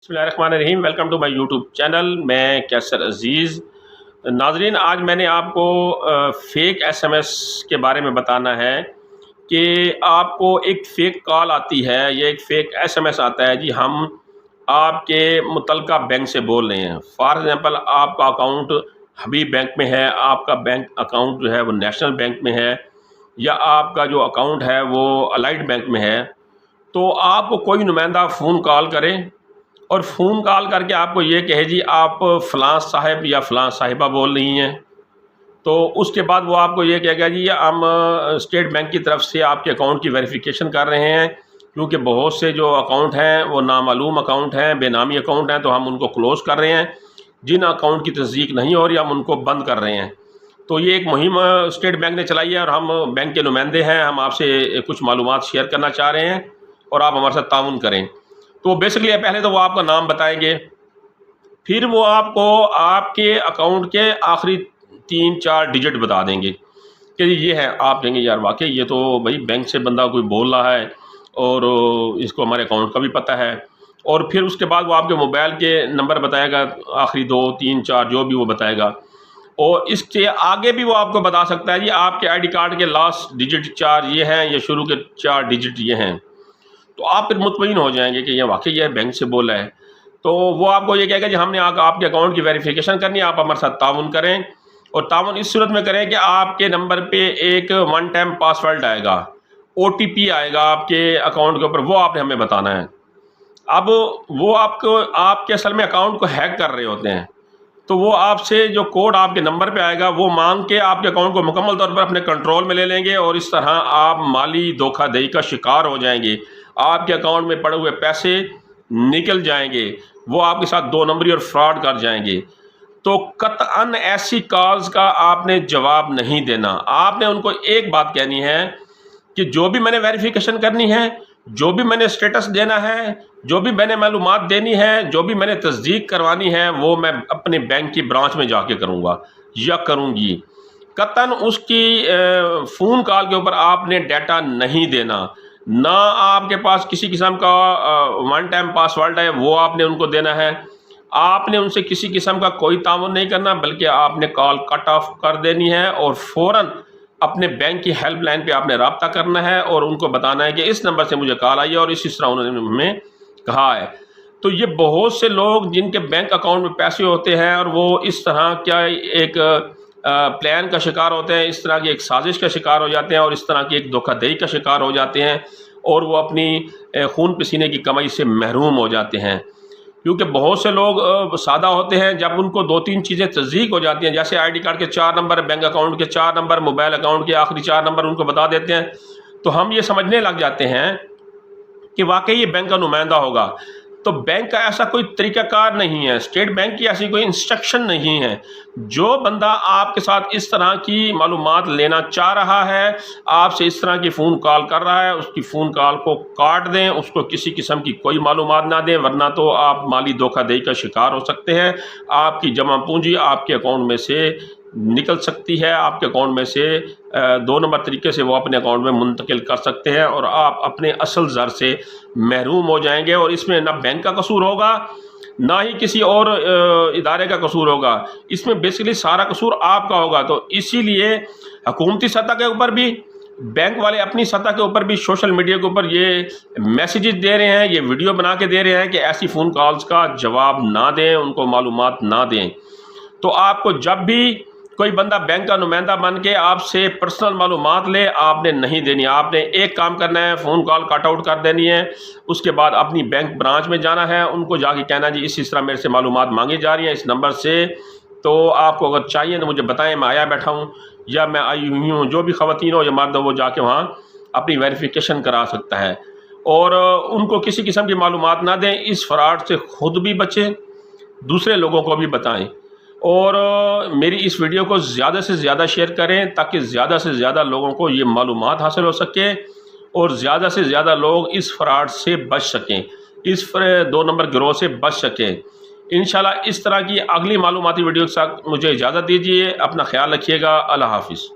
बिस्मिल्लाहिर्रहमानिर्रहीम। Welcome to my YouTube channel. मैं कैसर अजीज़। नाजरीन, आज मैंने आपको फ़ेक एसएमएस के बारे में बताना है कि आपको एक फ़ेक कॉल आती है या एक फ़ेक एसएमएस आता है जी, हम आपके मुतलका बैंक से बोल रहे हैं। फॉर एग्ज़ाम्पल, आपका अकाउंट हबीब बैंक में है, आपका बैंक अकाउंट जो है वो नेशनल बैंक में है, या आपका जो अकाउंट है वो अलाइड बैंक में है। तो आपको कोई नुमाइंदा फ़ोन कॉल करे और फ़ोन कॉल करके आपको ये कहे जी आप फ़लाँ साहब या फ़लाँ साहिबा बोल रही हैं, तो उसके बाद वो आपको ये कहेगा जी हम स्टेट बैंक की तरफ से आपके अकाउंट की वेरिफिकेशन कर रहे हैं, क्योंकि बहुत से जो अकाउंट हैं वो नामालूम अकाउंट हैं, बेनामी अकाउंट हैं, तो हम उनको क्लोज़ कर रहे हैं। जिन अकाउंट की तस्दीक नहीं हो रही हम उनको बंद कर रहे हैं। तो ये एक मुहिम स्टेट बैंक ने चलाई है और हम बैंक के नुमाइंदे हैं, हम आपसे कुछ मालूमात शेयर करना चाह रहे हैं और आप हमारे साथ ताउन करें। तो बेसिकली पहले तो वो आपका नाम बताएंगे, फिर वो आपको आपके अकाउंट के आखिरी 3-4 डिजिट बता देंगे कि ये है। आप कहेंगे यार वाकई ये तो भाई बैंक से बंदा कोई बोल रहा है और इसको हमारे अकाउंट का भी पता है। और फिर उसके बाद वो आपके मोबाइल के नंबर बताएगा, आखिरी 2-3-4 जो भी वो बताएगा। और इसके आगे भी वो आपको बता सकता है जी आपके आईडी कार्ड के लास्ट डिजिट 4 ये हैं, ये शुरू के 4 डिजिट ये हैं। तो आप फिर मुतमईन हो जाएंगे कि ये वाकई यह बैंक से बोला है। तो वो आपको ये कहेगा जी हमने आपके अकाउंट की वेरिफिकेशन करनी है, आप हमारे साथ ताउन करें। और ताउन इस सूरत में करें कि आपके नंबर पे एक वन टाइम पासवर्ड आएगा, ओटीपी आएगा आपके अकाउंट के ऊपर, वो आपने हमें बताना है। अब वो आपके असल में अकाउंट को हैक कर रहे होते हैं, तो वो आपसे जो कोड आपके नंबर पे आएगा वो मांग के आपके अकाउंट को मुकम्मल तौर पर अपने कंट्रोल में ले लेंगे और इस तरह आप माली धोखाधड़ी का शिकार हो जाएंगे। आपके अकाउंट में पड़े हुए पैसे निकल जाएंगे, वो आपके साथ 2 नंबरी और फ्रॉड कर जाएंगे। तो कतअन ऐसी कॉल्स का आपने जवाब नहीं देना। आपने उनको एक बात कहनी है कि जो भी मैंने वेरिफिकेशन करनी है, जो भी मैंने स्टेटस देना है, जो भी मैंने मालूमात देनी है, जो भी मैंने तस्दीक करवानी है, वो मैं अपने बैंक की ब्रांच में जाके करूँगा या करूँगी। कतन उसकी फ़ोन कॉल के ऊपर आपने डाटा नहीं देना। ना आपके पास किसी किस्म का वन टाइम पासवर्ड है वो आपने उनको देना है। आपने उनसे किसी किस्म का कोई ताउन नहीं करना, बल्कि आपने कॉल कट ऑफ कर देनी है और फ़ौरन अपने बैंक की हेल्पलाइन पे आपने रब्ता करना है और उनको बताना है कि इस नंबर से मुझे कॉल आई है और इस तरह उन्होंने हमें कहा है। तो ये बहुत से लोग जिनके बैंक अकाउंट में पैसे होते हैं और वो इस तरह क्या एक प्लान का शिकार होते हैं, इस तरह की एक साजिश का शिकार हो जाते हैं और इस तरह की एक धोखाधड़ी का शिकार हो जाते हैं और वो अपनी खून पसीने की कमाई से महरूम हो जाते हैं। क्योंकि बहुत से लोग सादा होते हैं, जब उनको 2-3 चीज़ें तस्दीक हो जाती हैं, जैसे आईडी कार्ड के 4 नंबर, बैंक अकाउंट के 4 नंबर, मोबाइल अकाउंट के आखिरी 4 नंबर उनको बता देते हैं, तो हम ये समझने लग जाते हैं कि वाकई ये बैंक का नुमाइंदा होगा। तो बैंक का ऐसा कोई तरीक़ाकार नहीं है, स्टेट बैंक की ऐसी कोई इंस्ट्रक्शन नहीं है। जो बंदा आपके साथ इस तरह की मालूमात लेना चाह रहा है, आपसे इस तरह की फ़ोन कॉल कर रहा है, उसकी फ़ोन कॉल को काट दें, उसको किसी किस्म की कोई मालूमात ना दें, वरना तो आप माली धोखाधड़ी का शिकार हो सकते हैं। आपकी जमा पूंजी आपके अकाउंट में से निकल सकती है, आपके अकाउंट में से 2 नंबर तरीके से वो अपने अकाउंट में मुंतकिल कर सकते हैं और आप अपने असल ज़र से महरूम हो जाएंगे। और इसमें ना बैंक का कसूर होगा, ना ही किसी और इदारे का कसूर होगा, इसमें बेसिकली सारा कसूर आपका होगा। तो इसीलिए हुकूमती सतह के ऊपर भी, बैंक वाले अपनी सतह के ऊपर भी, सोशल मीडिया के ऊपर ये मैसेजेस दे रहे हैं, ये वीडियो बना के दे रहे हैं कि ऐसी फ़ोन कॉल्स का जवाब ना दें, उनको मालूमात ना दें। तो आपको जब भी कोई बंदा बैंक का नुमाइंदा बन के आपसे पर्सनल मालूमात ले, आपने नहीं देनी। आपने एक काम करना है, फ़ोन कॉल कट आउट कर देनी है। उसके बाद अपनी बैंक ब्रांच में जाना है, उनको जाके कहना जी इस तरह मेरे से मालूमात मांगी जा रही हैं इस नंबर से, तो आपको अगर चाहिए तो मुझे बताएं, मैं आया बैठा हूँ या मैं आई हुई हूँ। जो भी ख़वातीन हो या मर्द हो, वो जाके वहाँ अपनी वेरिफिकेशन करा सकता है। और उनको किसी किस्म की मालूमात ना दें। इस फ्रॉड से ख़ुद भी बचें, दूसरे लोगों को भी बताएं। और मेरी इस वीडियो को ज़्यादा से ज़्यादा शेयर करें ताकि ज़्यादा से ज़्यादा लोगों को ये मालूमात हासिल हो सके और ज़्यादा से ज़्यादा लोग इस फ्रॉड से बच सकें, इस 2 नंबर गिरोह से बच सकें। इंशाल्लाह इस तरह की अगली मालूमाती वीडियो के साथ मुझे इजाज़त दीजिए। अपना ख्याल रखिएगा। अल्लाह हाफ़िज़।